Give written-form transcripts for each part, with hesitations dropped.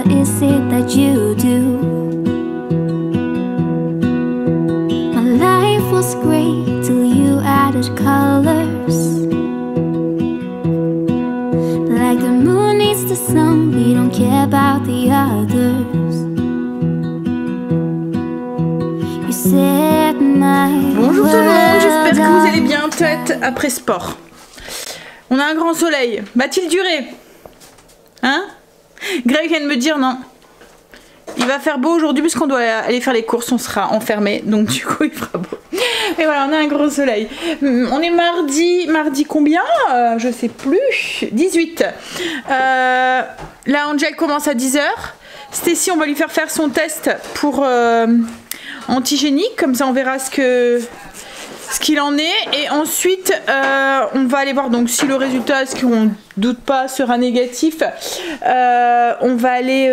what is it that you do? My life was great till you added colors. Like the moon needs the sun, we don't care about the others. You said my Bonjour tout le monde, j'espère que vous world allez bien, tête après sport. On a un grand soleil, va-t-il durer? Hein? Greg vient de me dire non. Il va faire beau aujourd'hui puisqu'on doit aller faire les courses, on sera enfermé, donc du coup il fera beau. Et voilà, on a un grand soleil. On est mardi combien? Je sais plus. 18. Là, Angel commence à 10h. Stacy, on va lui faire son test pour antigénique, comme ça on verra ce qu'il en est. Et ensuite, on va aller voir donc si le résultat, ce qu'on doute pas, sera négatif. On va aller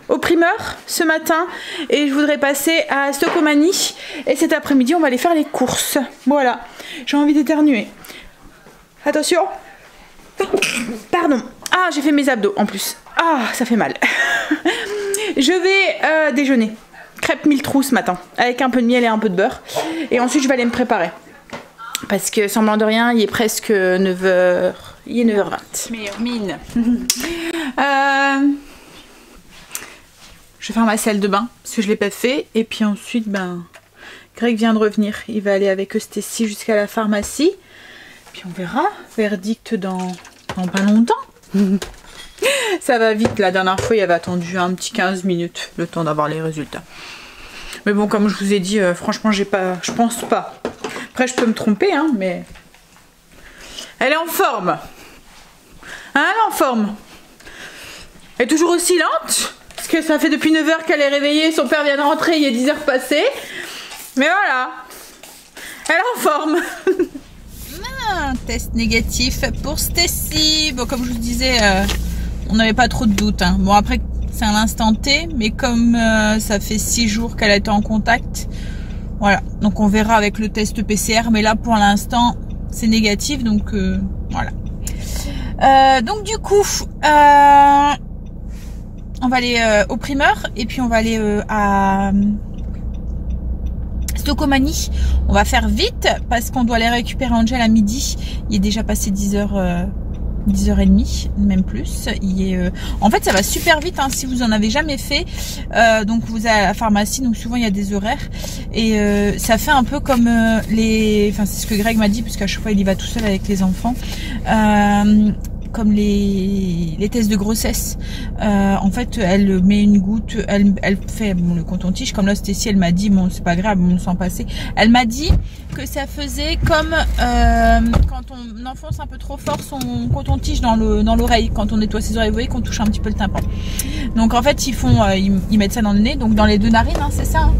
au primeur ce matin et je voudrais passer à Stocomanie et cet après-midi on va aller faire les courses. Voilà, j'ai envie d'éternuer. Attention. Pardon. Ah, j'ai fait mes abdos en plus. Ah, ça fait mal. Je vais déjeuner. Crêpes mille trous ce matin avec un peu de miel et un peu de beurre. Et ensuite je vais aller me préparer. Parce que semblant de rien, il est presque 9h. Il est 9h20. Meilleure mine. Je vais faire ma salle de bain parce que je l'ai pas fait. Et puis ensuite, ben, Greg vient de revenir. Il va aller avec Stacy jusqu'à la pharmacie. Puis on verra. Verdict dans pas longtemps. Ça va vite. La dernière fois, il avait attendu un petit 15 minutes le temps d'avoir les résultats. Mais bon, comme je vous ai dit, franchement, je pense pas. Après, je peux me tromper, hein, mais elle est en forme. Hein, elle est en forme. Elle est toujours aussi lente. Parce que ça fait depuis 9h qu'elle est réveillée, son père vient de rentrer, il est 10h passées. Mais voilà, elle est en forme. Un test négatif pour Stacy. Bon, comme je vous disais, on n'avait pas trop de doutes. Hein. Bon, après, c'est à l'instant T, mais comme ça fait 6 jours qu'elle a été en contact, voilà. Donc on verra avec le test PCR, mais là, pour l'instant, c'est négatif, donc voilà. Donc du coup... on va aller au primeur et puis on va aller à Stocomanie. On va faire vite parce qu'on doit aller récupérer Angel à midi. Il est déjà passé 10h, 10h30, même plus. En fait, ça va super vite hein, si vous en avez jamais fait. Donc vous allez à la pharmacie, donc souvent il y a des horaires et ça fait un peu comme enfin c'est ce que Greg m'a dit parce qu'à chaque fois il y va tout seul avec les enfants. Comme les tests de grossesse. En fait, elle met une goutte, elle fait bon, le coton-tige. Comme là, Stacy, elle m'a dit, bon, c'est pas grave, on s'en passait. Elle m'a dit que ça faisait comme quand on enfonce un peu trop fort son coton-tige dans l'oreille, quand on nettoie ses oreilles, vous voyez qu'on touche un petit peu le tympan. Donc en fait, ils mettent ça dans le nez, donc dans les deux narines, hein, c'est ça. Hein.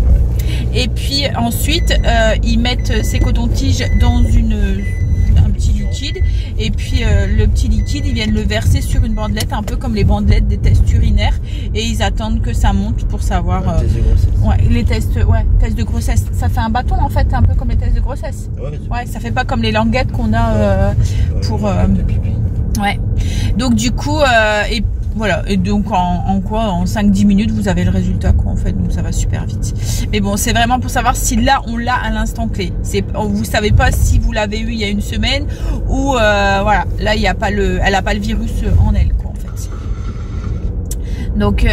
Et puis ensuite, ils mettent ces cotons-tiges dans un petit liquide et puis le petit liquide ils viennent le verser sur une bandelette un peu comme les bandelettes des tests urinaires et ils attendent que ça monte pour savoir les tests de grossesse. Ça fait un bâton en fait un peu comme les tests de grossesse. Ouais, ça fait pas comme les languettes qu'on a pour ouais. Donc du coup et voilà, et donc en 5-10 minutes vous avez le résultat quoi en fait, donc ça va super vite. Mais bon, c'est vraiment pour savoir si là on l'a à l'instant clé. Vous savez pas si vous l'avez eu il y a une semaine ou voilà, là il y a pas elle a pas le virus en elle quoi en fait. Donc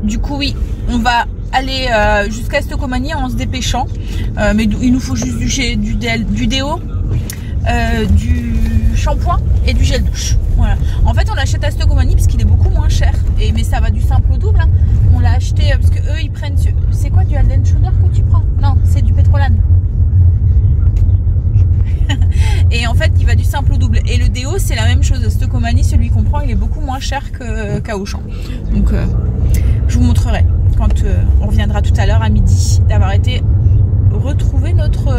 du coup oui, on va aller jusqu'à Stocomanie en se dépêchant, mais il nous faut juste du déo, du shampoing et du gel douche. Voilà. En fait, on l'achète à Stocomanie parce qu'il est beaucoup moins cher. Mais ça va du simple au double. Hein. On l'a acheté parce que eux, ils prennent. C'est quoi du Head & Shoulder que tu prends? Non, c'est du Pétrolane. Et en fait, il va du simple au double. Et le déo, c'est la même chose. Stocomanie, celui qu'on prend, il est beaucoup moins cher qu'à Auchan. Donc, je vous montrerai quand on reviendra tout à l'heure à midi d'avoir été retrouver notre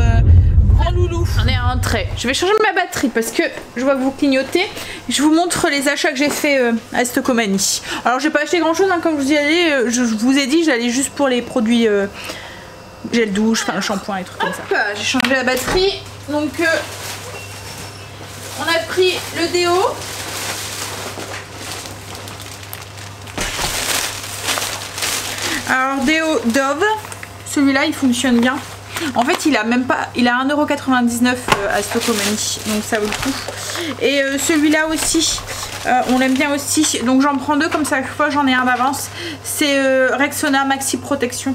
grand loulou. On est rentré. Je vais changer ma batterie parce que je vois que vous clignotez. Je vous montre les achats que j'ai fait à Stocomanie. Alors j'ai pas acheté grand chose hein, comme je vous ai dit, j'allais juste pour les produits gel douche, enfin le shampoing et trucs comme ça. J'ai changé la batterie. Donc on a pris le déo. Alors déo Dove, celui-là il fonctionne bien. En fait il a même pas, il a 1,99 € à Stocomanie, donc ça vaut le coup. Et celui-là aussi, on l'aime bien aussi, donc j'en prends deux comme ça, chaque fois j'en ai un d'avance. C'est Rexona Maxi Protection.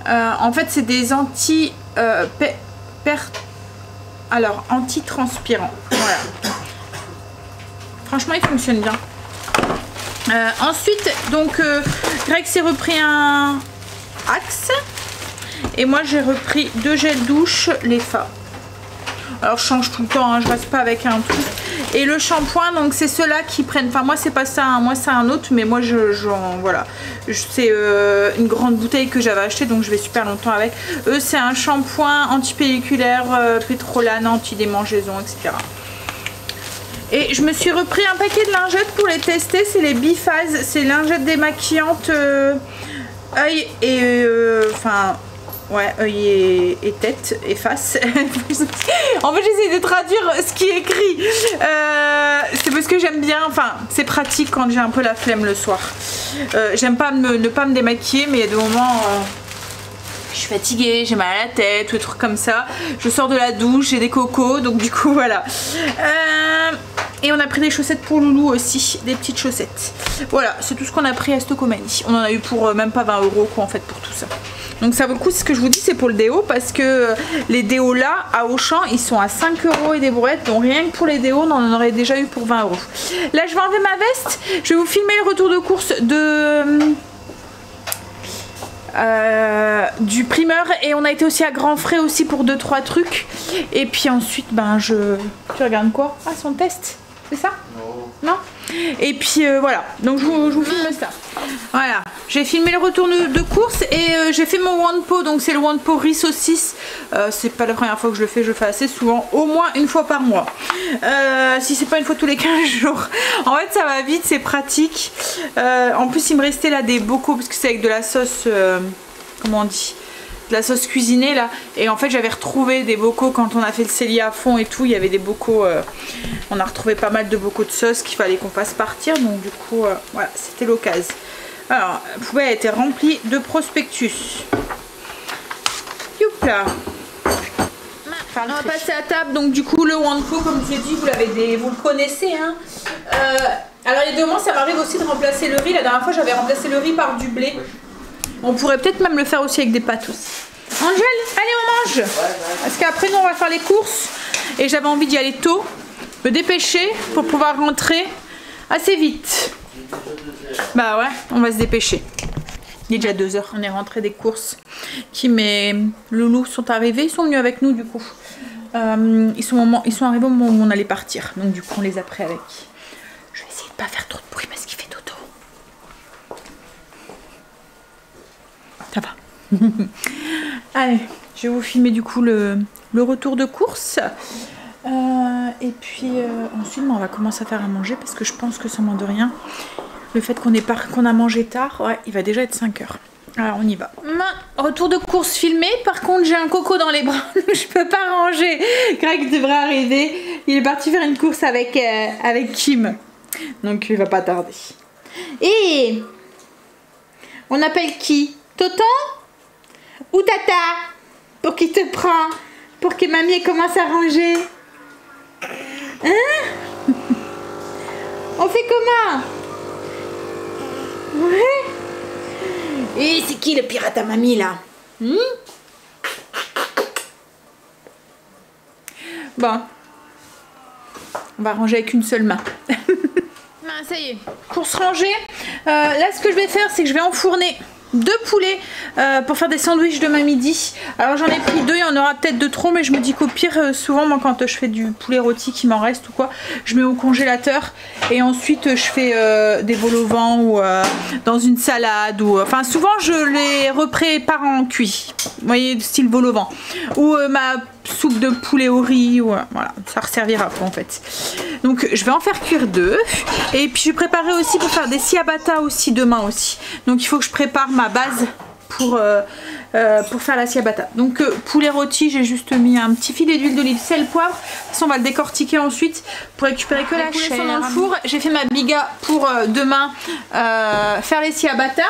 En fait c'est des anti-transpirants. Voilà. Franchement il fonctionne bien. Ensuite donc Greg s'est repris un Axe. Et moi j'ai repris deux gels douche Lefa. Alors je change tout le temps, hein, je reste pas avec un truc. Et le shampoing, donc c'est ceux-là qui prennent. Enfin moi c'est pas ça, hein, moi c'est un autre, mais moi voilà. C'est une grande bouteille que j'avais acheté, donc je vais super longtemps avec. Eux c'est un shampoing antipelliculaire, pétrolane, anti-démangeaison, etc. Et je me suis repris un paquet de lingettes pour les tester. C'est les Biphase, c'est lingettes démaquillantes œil et enfin ouais, œil et tête et face. En fait j'essaie de traduire ce qui est écrit. C'est parce que j'aime bien, enfin c'est pratique quand j'ai un peu la flemme le soir. J'aime pas ne pas me démaquiller, mais il y a des moments je suis fatiguée, j'ai mal à la tête ou des trucs comme ça. Je sors de la douche, j'ai des cocos, donc du coup voilà. Et on a pris des chaussettes pour Loulou aussi, des petites chaussettes. Voilà, c'est tout ce qu'on a pris à Stocomanie. On en a eu pour même pas 20 € quoi en fait pour tout ça. Donc ça vaut le coup, c'est ce que je vous dis, c'est pour le déo, parce que les déos là à Auchan ils sont à 5 € et des brouettes, donc rien que pour les déos on en aurait déjà eu pour 20 €. Là je vais enlever ma veste, je vais vous filmer le retour de course du primeur, et on a été aussi à Grand Frais aussi pour 2-3 trucs. Et puis ensuite ben tu regardes quoi? Ah son test, c'est ça? Non. Et puis voilà, donc je vous filme ça. Voilà, j'ai filmé le retour de course et j'ai fait mon Wanpo, donc c'est le Wanpo riz saucisse. C'est pas la première fois que je le fais assez souvent, au moins une fois par mois. Si c'est pas une fois tous les 15 jours. En fait ça va vite, c'est pratique. En plus il me restait là des bocaux, parce que c'est avec de la sauce, comment on dit, de la sauce cuisinée là, et en fait j'avais retrouvé des bocaux quand on a fait le cellier à fond et tout, il y avait des bocaux, on a retrouvé pas mal de bocaux de sauce qu'il fallait qu'on fasse partir, donc du coup voilà, c'était l'occasion. Alors la poubelle a été remplie de prospectus. Youpla. On va passer à table, donc du coup le Wanpo comme je vous ai dit, vous le connaissez hein. Alors il y a des moments ça m'arrive aussi de remplacer le riz. La dernière fois j'avais remplacé le riz par du blé. On pourrait peut-être même le faire aussi avec des pâtes aussi. Angèle, allez on mange. Parce qu'après nous on va faire les courses. Et j'avais envie d'y aller tôt, me dépêcher pour pouvoir rentrer assez vite. Bah ouais, on va se dépêcher. Il est déjà 2 h, on est rentré des courses. Mes loulous sont arrivés, ils sont venus avec nous du coup. Ils sont arrivés au moment où on allait partir. Donc du coup on les a pris avec. Je vais essayer de pas faire trop de bruit parce qu'il fait dodo. Ça va. Allez, je vais vous filmer du coup le retour de course. Et puis ensuite on va commencer à faire à manger, parce que je pense que sans de rien, le fait qu'on a mangé tard, ouais, il va déjà être 5 h. Alors on y va. Retour de course filmé. Par contre j'ai un coco dans les bras, je peux pas ranger. Greg devrait arriver. Il est parti faire une course avec Kim, donc il va pas tarder. Et on appelle qui? Tonton ou Tata? Pour qui te prend? Pour que mamie commence à ranger. Hein? On fait comment? Ouais. Et c'est qui le pirate à mamie là? Bon. On va ranger avec une seule main. Ça y est, course rangée. Là ce que je vais faire, c'est que je vais enfourner 2 poulets pour faire des sandwichs demain midi. Alors j'en ai pris 2, il y en aura peut-être de trop, mais je me dis qu'au pire, souvent moi quand je fais du poulet rôti qui m'en reste ou quoi, je mets au congélateur et ensuite je fais des vol au vent ou dans une salade, ou enfin souvent je les reprépare en cuit, vous voyez, style vol au vent, ou ma soupe de poulet au riz, ou voilà, ça resservira quoi en fait. Donc je vais en faire cuire 2, et puis je vais préparer aussi pour faire des ciabatta aussi demain aussi. Donc il faut que je prépare ma base pour faire la ciabatta. Donc poulet rôti, j'ai juste mis un petit filet d'huile d'olive, sel, poivre. De toute façon on va le décortiquer ensuite pour récupérer que la chair. Dans le four, j'ai fait ma biga pour demain faire les ciabatta.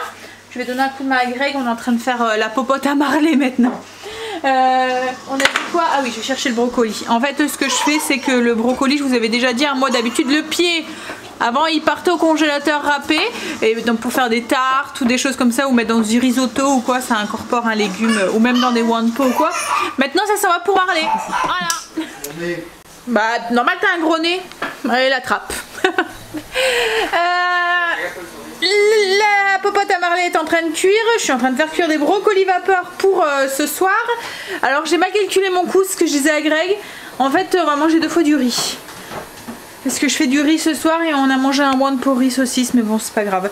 Je vais donner un coup de main à Greg, on est en train de faire la popote à Marley maintenant. On a dit quoi? Ah oui, je vais chercher le brocoli. En fait, ce que je fais, c'est que le brocoli, je vous avais déjà dit, hein, moi d'habitude le pied, avant il partait au congélateur râpé, et donc pour faire des tartes ou des choses comme ça, ou mettre dans du risotto ou quoi, ça incorpore un légume, ou même dans des wanpo ou quoi. Maintenant ça s'en va pour Marley. Voilà. Bah normal t'as un gros nez. Allez l'attrape. La popote à Marley est en train de cuire. Je suis en train de faire cuire des brocolis vapeur pour ce soir. Alors j'ai mal calculé mon coût, ce que je disais à Greg. En fait on va manger 2 fois du riz. Parce que je fais du riz ce soir et on a mangé un wanpo riz saucisse, mais bon c'est pas grave.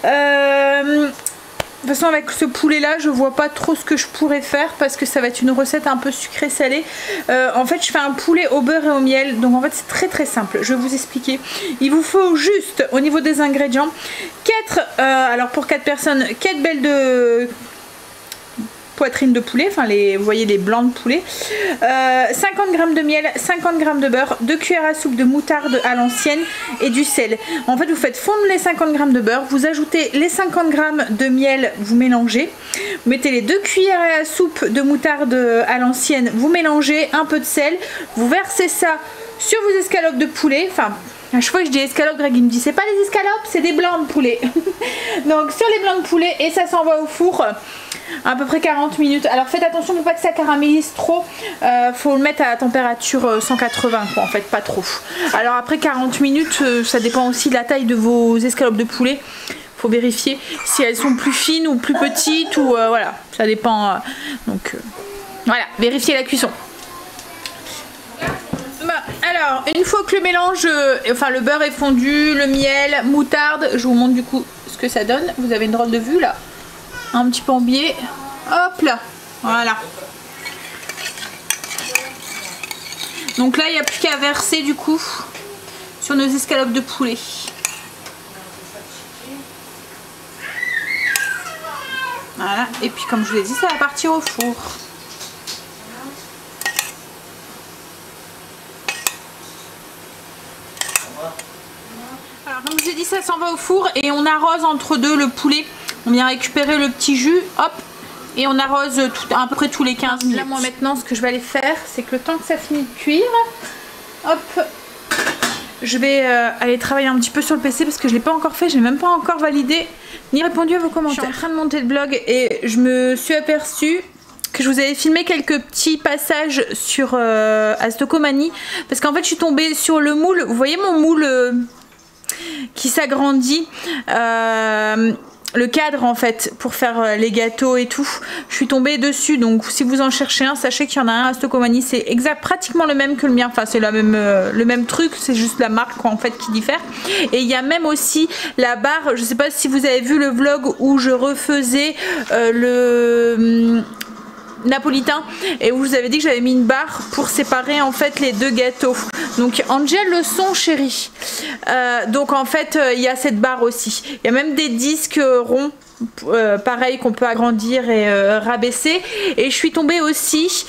De toute façon avec ce poulet là je vois pas trop ce que je pourrais faire parce que ça va être une recette un peu sucrée salée. En fait je fais un poulet au beurre et au miel, donc en fait c'est très simple, je vais vous expliquer. Il vous faut juste au niveau des ingrédients 4, alors pour 4 personnes, 4 belles de poitrine de poulet, enfin vous voyez les blancs de poulet, 50 g de miel, 50 g de beurre, 2 cuillères à soupe de moutarde à l'ancienne et du sel. En fait vous faites fondre les 50 g de beurre, vous ajoutez les 50 g de miel, vous mélangez, vous mettez les 2 cuillères à soupe de moutarde à l'ancienne, vous mélangez, un peu de sel, vous versez ça sur vos escalopes de poulet, enfin à chaque fois que je dis escalopes, Greg il me dit c'est pas les escalopes, c'est des blancs de poulet. Donc sur les blancs de poulet et ça s'envoie au four à peu près 40 minutes. Alors faites attention pour pas que ça caramélise trop, faut le mettre à la température 180 quoi, en fait pas trop. Alors après 40 minutes, ça dépend aussi de la taille de vos escalopes de poulet. Faut vérifier si elles sont plus fines ou plus petites ou voilà, ça dépend. Donc voilà, vérifiez la cuisson. Alors, une fois que le mélange, enfin le beurre est fondu, le miel, moutarde, je vous montre du coup ce que ça donne. Vous avez une drôle de vue là, un petit peu en biais. Hop là, voilà. Donc là, il n'y a plus qu'à verser du coup sur nos escalopes de poulet. Voilà, et puis comme je vous l'ai dit, ça va partir au four. Alors comme je vous ai dit, ça s'en va au four et on arrose entre deux le poulet. On vient récupérer le petit jus, hop, et on arrose à peu près tous les 15 minutes. Là moi maintenant ce que je vais aller faire, c'est que le temps que ça finit de cuire, hop, je vais aller travailler un petit peu sur le PC parce que je ne l'ai pas encore fait, je n'ai même pas encore validé ni répondu à vos commentaires. Je suis en train de monter le blog et je me suis aperçue que je vous avais filmé quelques petits passages sur Astocomanie parce qu'en fait je suis tombée sur le moule, vous voyez mon moule qui s'agrandit, le cadre en fait pour faire les gâteaux et tout, je suis tombée dessus, donc si vous en cherchez un, sachez qu'il y en a un à Astocomanie, c'est pratiquement le même que le mien, enfin c'est le même truc, c'est juste la marque quoi, en fait qui diffère. Et il y a même aussi la barre, je sais pas si vous avez vu le vlog où je refaisais le napolitain et où je vous avais dit que j'avais mis une barre pour séparer en fait les deux gâteaux. Donc Angel le son chéri, donc en fait il y a cette barre aussi, il y a même des disques ronds pareil qu'on peut agrandir et rabaisser, et je suis tombée aussi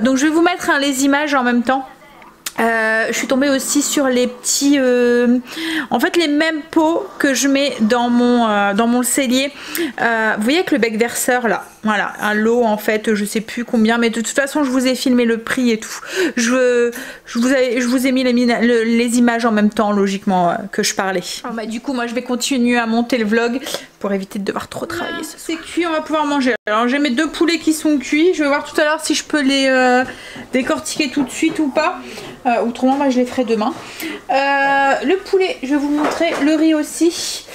donc je vais vous mettre les images en même temps. Je suis tombée aussi sur les petits en fait les mêmes pots que je mets dans mon cellier, vous voyez avec le bec verseur là, voilà un lot en fait, je sais plus combien, mais de toute façon je vous ai filmé le prix et tout, je vous ai mis les images en même temps logiquement que je parlais. Alors, bah, du coup moi je vais continuer à monter le vlog pour éviter de devoir trop travailler. C'est cuit, on va pouvoir manger. Alors j'ai mes 2 poulets qui sont cuits, je vais voir tout à l'heure si je peux les décortiquer tout de suite ou pas. Autrement moi je les ferai demain. Le poulet je vais vous montrer, le riz aussi.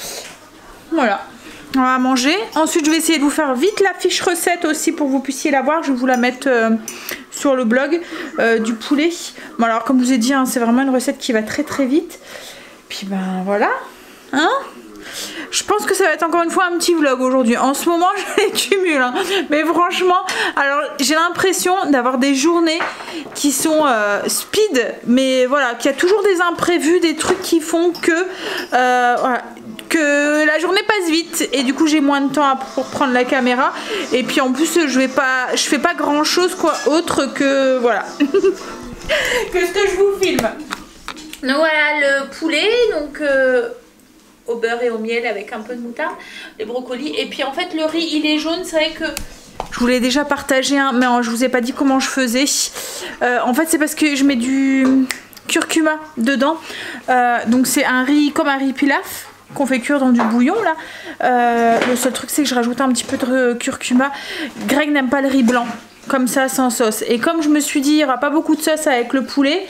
Voilà, on va manger. Ensuite je vais essayer de vous faire vite la fiche recette aussi pour que vous puissiez la voir. Je vais vous la mettre sur le blog du poulet. Bon alors comme je vous ai dit hein, c'est vraiment une recette qui va très vite. Puis ben voilà hein. Je pense que ça va être encore une fois un petit vlog aujourd'hui. En ce moment je les cumule hein. Mais franchement, alors j'ai l'impression d'avoir des journées qui sont speed, mais voilà, qu'il y a toujours des imprévus, des trucs qui font que voilà, que la journée passe vite et du coup j'ai moins de temps pour prendre la caméra, et puis en plus je fais pas grand chose quoi autre que voilà que ce que je vous filme. Donc voilà le poulet, donc au beurre beurre et au miel avec un peu de moutarde, les brocolis. Et puis en fait le riz il est jaune, c'est vrai que je vous l'ai déjà partagé, hein, mais je vous ai pas dit comment je faisais. En fait c'est parce que je mets du curcuma dedans, donc c'est un riz comme un riz pilaf qu'on fait cuire dans du bouillon là. Le seul truc c'est que je rajoute un petit peu de curcuma. Greg n'aime pas le riz blanc comme ça sans sauce, et comme je me suis dit il n'y aura pas beaucoup de sauce avec le poulet,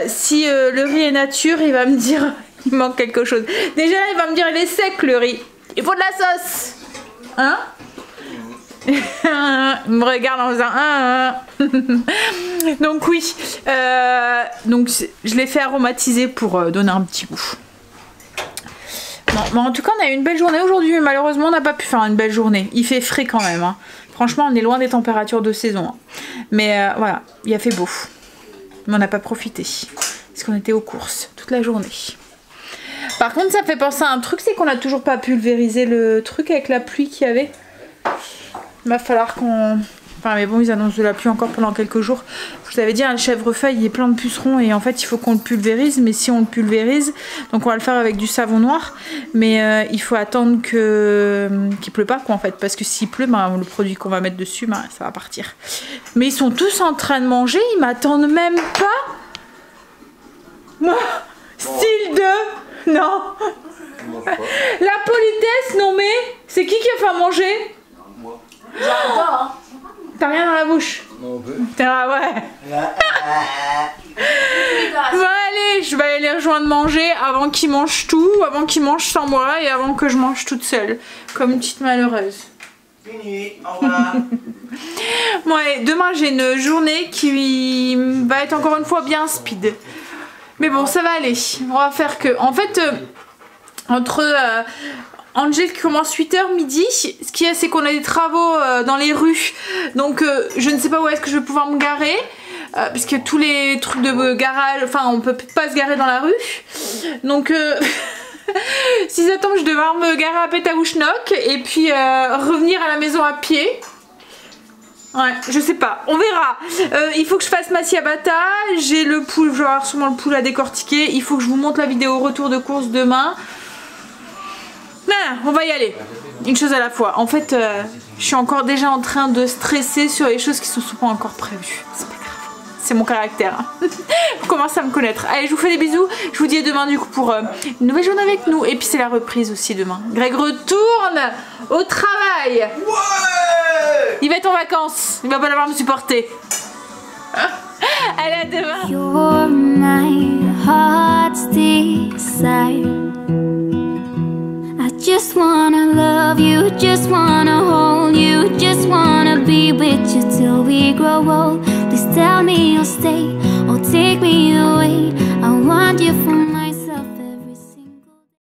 si le riz est nature il va me dire il manque quelque chose. Déjà il va me dire il est sec le riz, il faut de la sauce, hein. Il me regarde en faisant donc oui, donc je l'ai fait aromatiser pour donner un petit goût. Bon, mais en tout cas on a eu une belle journée aujourd'hui, mais malheureusement on n'a pas pu faire une belle journée. Il fait frais quand même, hein. Franchement on est loin des températures de saison, hein. Mais voilà, il a fait beau, mais on n'a pas profité parce qu'on était aux courses toute la journée. Par contre ça fait penser à un truc, c'est qu'on n'a toujours pas pulvérisé le truc avec la pluie qu'il y avait. Il va falloir qu'on... Enfin mais bon, ils annoncent de la pluie encore pendant quelques jours. Je vous avais dit, hein, le chèvrefeuille il est plein de pucerons et en fait il faut qu'on le pulvérise. Mais si on le pulvérise, donc on va le faire avec du savon noir. Mais il faut attendre qu'il pleut pas quoi en fait. Parce que s'il pleut, ben, le produit qu'on va mettre dessus, ben, ça va partir. Mais ils sont tous en train de manger, ils m'attendent même pas. Moi, style de... Non. La politesse, non mais... C'est qui a fait à manger? J'adore, hein. T'as rien dans la bouche? Non, ah ouais. Bon allez, je vais aller les rejoindre manger avant qu'ils mangent tout, avant qu'ils mangent sans moi et avant que je mange toute seule, comme une petite malheureuse. Fini, au revoir. Bon allez, demain j'ai une journée qui va être encore une fois bien speed. Mais bon, ça va aller. On va faire que... En fait, entre... Angel qui commence 8h midi, ce qu'il y a c'est qu'on a des travaux dans les rues, donc je ne sais pas où est-ce que je vais pouvoir me garer, puisque tous les trucs de garage, enfin on peut pas se garer dans la rue, donc si j'attends je vais devoir me garer à Pétabouchnok et puis revenir à la maison à pied. Ouais, je sais pas, on verra. Il faut que je fasse ma ciabatta, j'ai le poule, je vais avoir sûrement le poule à décortiquer, il faut que je vous montre la vidéo retour de course demain. On va y aller, une chose à la fois. En fait, je suis encore déjà en train de stresser sur les choses qui sont souvent encore prévues. C'est pas grave, c'est mon caractère. Vous commencez à me connaître. Allez, je vous fais des bisous. Je vous dis à demain du coup pour une nouvelle journée avec nous. Et puis c'est la reprise aussi demain. Greg retourne au travail. Ouais, il va être en vacances. Il va pas l'avoir me supporter. Allez, à demain. You're my heart's desire. Just wanna love you, just wanna hold you, just wanna be with you till we grow old. Please tell me you'll stay or take me away. I want you for